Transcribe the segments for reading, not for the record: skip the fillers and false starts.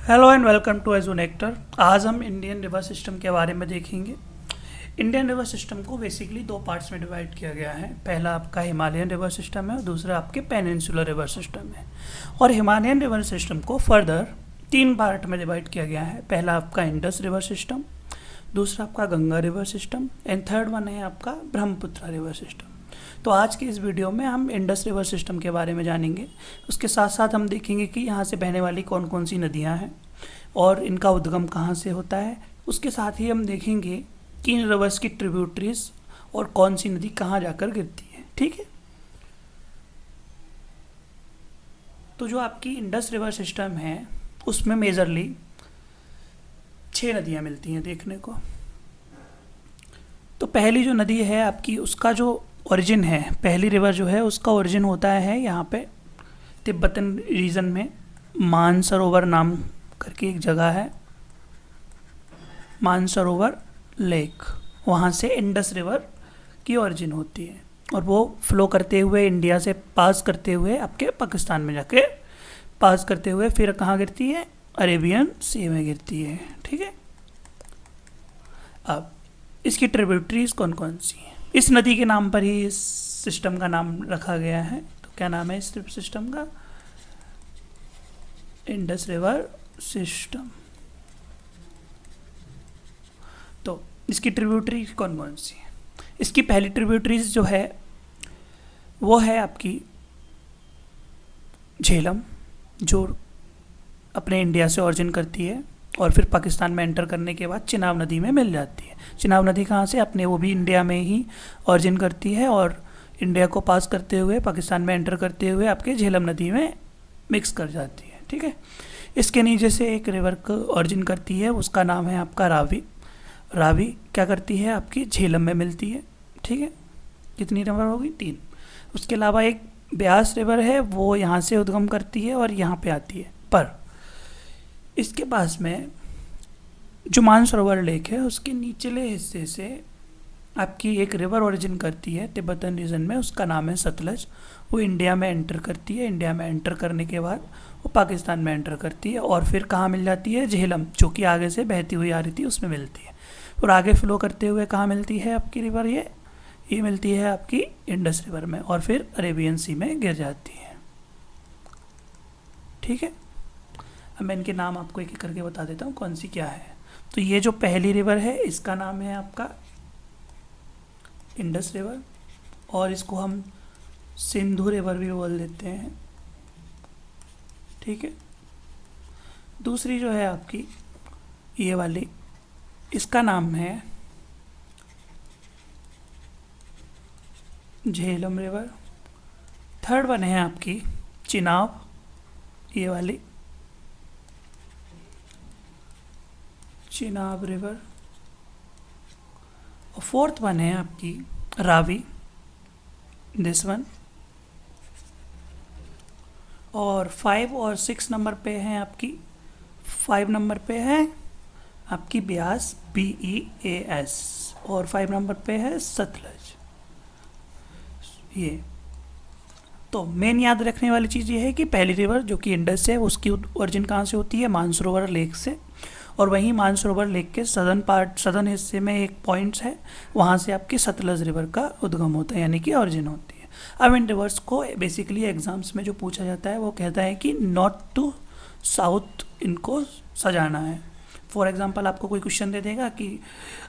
Hello and welcome to एजोनेक्टर। आज हम इंडियन रिवर सिस्टम के बारे में देखेंगे। इंडियन रिवर सिस्टम को बेसिकली दो पार्ट्स में डिवाइड किया गया है। पहला आपका हिमालयन रिवर सिस्टम है और दूसरा आपके पेनिनसुलर रिवर सिस्टम है। और हिमालयन रिवर सिस्टम को फर्दर तीन पार्ट में डिवाइड किया गया है। पहला आपका इंडस रिवर सिस्टम, दूसरा आपका Ganga river system and third one है आपका ब्रह्मपुत्र रिवर सिस्टम। तो आज की इस वीडियो में हम इंडस रिवर सिस्टम के बारे में जानेंगे। उसके साथ साथ हम देखेंगे कि यहाँ से बहने वाली कौन कौन सी नदियाँ हैं और इनका उद्गम कहाँ से होता है। उसके साथ ही हम देखेंगे कि इन रिवर्स की ट्रिब्यूटरीज और कौन सी नदी कहाँ जाकर गिरती है। ठीक है, तो जो आपकी इंडस रिवर सिस्टम है उसमें मेजरली 6 नदियाँ मिलती हैं देखने को। तो पहली जो नदी है आपकी, उसका जो ओरिजिन है, पहली रिवर जो है उसका ओरिजिन होता है यहाँ पे तिब्बतन रीजन में। मानसरोवर नाम करके एक जगह है, मानसरोवर लेक, वहाँ से इंडस रिवर की ओरिजिन होती है और वो फ्लो करते हुए इंडिया से पास करते हुए आपके पाकिस्तान में जाके पास करते हुए फिर कहाँ गिरती है, अरेबियन सी में गिरती है। ठीक है, अब इसकी ट्रिब्यूटरीज कौन कौन सी हैं। इस नदी के नाम पर ही इस सिस्टम का नाम रखा गया है। तो क्या नाम है इस सिस्टम का, इंडस रिवर सिस्टम। तो इसकी ट्रिब्यूटरी कौन कौन सी है। इसकी पहली ट्रिब्यूटरीज जो है वो है आपकी झेलम, जो अपने इंडिया से ऑरिजिन करती है और फिर पाकिस्तान में एंटर करने के बाद चिनाब नदी में मिल जाती है। चिनाब नदी कहाँ से, अपने वो भी इंडिया में ही ऑरिजिन करती है और इंडिया को पास करते हुए पाकिस्तान में एंटर करते हुए आपके झेलम नदी में मिक्स कर जाती है। ठीक है, इसके नीचे से एक रिवर को ऑरिजिन करती है, उसका नाम है आपका रावी। रावी क्या करती है, आपकी झेलम में मिलती है। ठीक है, कितनी रिवर होगी, 3। उसके अलावा एक ब्यास रिवर है, वो यहाँ से उद्गम करती है और यहाँ पे आती है। पर इसके पास में जो मानसरोवर लेक है उसके निचले हिस्से से आपकी एक रिवर ओरिजिन करती है तिब्बतन रीजन में, उसका नाम है सतलज। वो इंडिया में एंटर करती है, इंडिया में एंटर करने के बाद वो पाकिस्तान में एंटर करती है और फिर कहाँ मिल जाती है, झेलम, जो कि आगे से बहती हुई आ रही थी उसमें मिलती है। और आगे फ्लो करते हुए कहाँ मिलती है आपकी रिवर, ये मिलती है आपकी इंडस रिवर में और फिर अरेबियन सी में गिर जाती है। ठीक है, अब मैं इनके नाम आपको एक एक करके बता देता हूँ कौन सी क्या है। तो ये जो पहली रिवर है इसका नाम है आपका इंडस रिवर और इसको हम सिंधु रिवर भी बोल देते हैं। ठीक है, दूसरी जो है आपकी ये वाली, इसका नाम है झेलम रिवर। थर्ड वन है आपकी चिनाब, ये वाली चिनाब रिवर। और फोर्थ वन है आपकी रावी, दिस वन। और 5 और 6 नंबर पे है आपकी, 5 नंबर पे है आपकी ब्यास, BEAS, और 5 नंबर पे है सतलज। ये तो मेन याद रखने वाली चीज़ ये है कि पहली रिवर जो कि इंडस है उसकी ओरिजिन कहाँ से होती है, मानसरोवर लेक से। और वहीं मानसरोवर लेक के सदर्न हिस्से में एक पॉइंट्स है, वहाँ से आपकी सतलज रिवर का उद्गम होता है, यानी कि ऑरिजिन होती है। अब इन रिवर्स को बेसिकली एग्जाम्स में जो पूछा जाता है वो कहता है कि नॉर्थ टू साउथ इनको सजाना है। फॉर एग्जाम्पल आपको कोई क्वेश्चन दे देगा कि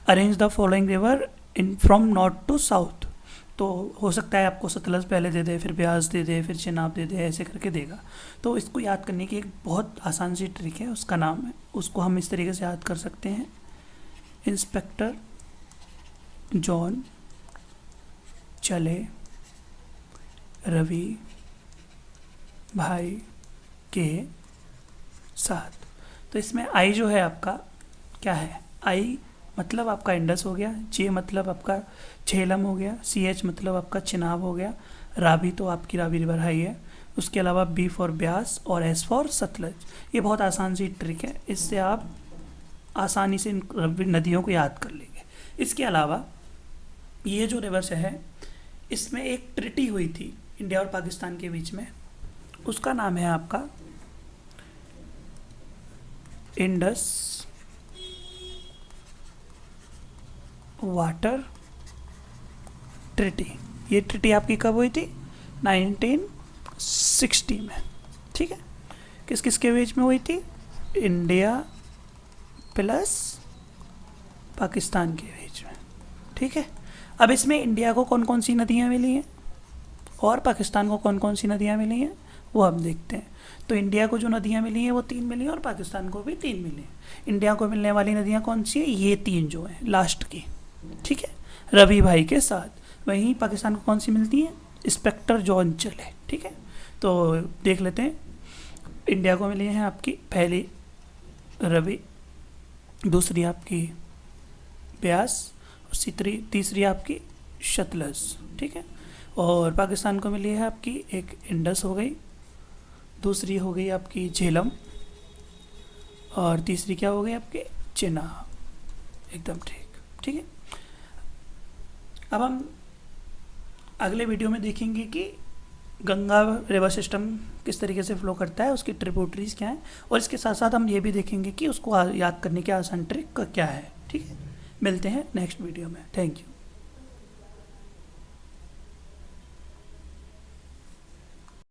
arrange the following river in from north to south, तो हो सकता है आपको सतलज पहले दे दे, फिर ब्यास दे दे, फिर चिनाब दे दे, ऐसे करके देगा। तो इसको याद करने की एक बहुत आसान सी ट्रिक है, उसका नाम है, उसको हम इस तरीके से याद कर सकते हैं, इंस्पेक्टर जॉन चले रवि भाई के साथ। तो इसमें आई जो है आपका क्या है, आई मतलब आपका इंडस हो गया, जे मतलब आपका झेलम हो गया, CH मतलब आपका चिनाब हो गया, रावी तो आपकी रावी रिवर हाई है, उसके अलावा B फॉर ब्यास और S फॉर सतलज। ये बहुत आसान सी ट्रिक है, इससे आप आसानी से इन नदियों को याद कर लेंगे। इसके अलावा ये जो रिवर्स है इसमें एक ट्रिटी हुई थी इंडिया और पाकिस्तान के बीच में, उसका नाम है आपका इंडस वाटर ट्रिटी। ये ट्रिटी आपकी कब हुई थी? 1960 में। ठीक है, किस किस के बीच में हुई थी? इंडिया प्लस पाकिस्तान के बीच में। ठीक है, अब इसमें इंडिया को कौन कौन सी नदियाँ मिली हैं और पाकिस्तान को कौन कौन सी नदियाँ मिली हैं वो हम देखते हैं। तो इंडिया को जो नदियाँ मिली हैं वो 3 मिली हैं और पाकिस्तान को भी 3 मिली हैं। इंडिया को मिलने वाली नदियाँ कौन सी हैं? ये 3 जो हैं लास्ट की। ठीक है, रवि भाई के साथ। वहीं पाकिस्तान को कौन सी मिलती है? इंस्पेक्टर जॉन चले। ठीक है, तो देख लेते हैं। इंडिया को मिली हैं आपकी पहली रवि, दूसरी आपकी ब्यास, और तीसरी आपकी सतलज। ठीक है, और पाकिस्तान को मिली है आपकी एक इंडस हो गई, दूसरी हो गई आपकी झेलम, और तीसरी क्या हो गई आपकी? चेनाब। एकदम ठीक। ठीक है, अब हम अगले वीडियो में देखेंगे कि गंगा रिवर सिस्टम किस तरीके से फ्लो करता है, उसकी ट्रिब्यूटरीज क्या हैं, और इसके साथ साथ हम ये भी देखेंगे कि उसको याद करने की आसान ट्रिक क्या है। ठीक है, मिलते हैं नेक्स्ट वीडियो में। Thank you.